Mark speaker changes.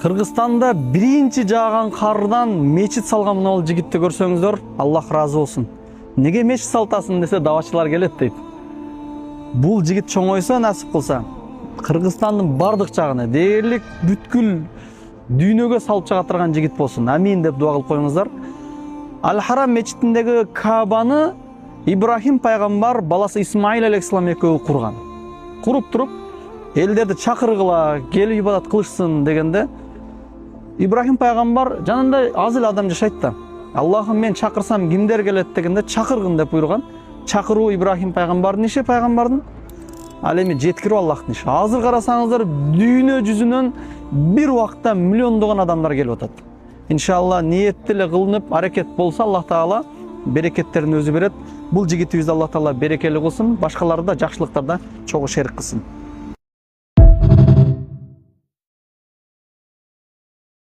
Speaker 1: Кыргызстанда биринчи жааган кардан мечит салган мына бул жигитти көрсөңүздөр, Аллах ыраазы болсун. Неге мечит салтасың десе давачылар келет дейт. Бул жигит чоңойсо, насип кылса, Кыргызстандын бардык жагына дээрлик бүткүл дүйнөгө салып чыга турган жигит болсун. Амин деп дуа кылып коюңуздар. Аль-Харам мечитиндеги Каабаны Ибрахим пайгамбар баласы Исмаил алейхиссалам экөө курган. Куруп туруп, элдерди чакыргыла, келип ибадат кылышсын дегенде, Ибрахим пайгамбар жанында аз эле адам жашайт да. Аллахым мен чакырсам кимдер келет дегенде чакыргын деп буйруган. Чакыруу Ибрахим пайгамбардын иши, пайгамбардын. Ал эми жеткирүү Аллахтын иши. Азыр карасаңыздар, дүйнө жүзүнөн бир убакта миллиондогон адамдар келип атат. Иншалла ниеттүү эле кылынып, аракет болсо Аллах Таала берекеттерин өзү берет. Бул жигитибизди Аллах Таала берекелүү кылсын, башкаларды да жакшылыктарда чогуу шерик кылсын.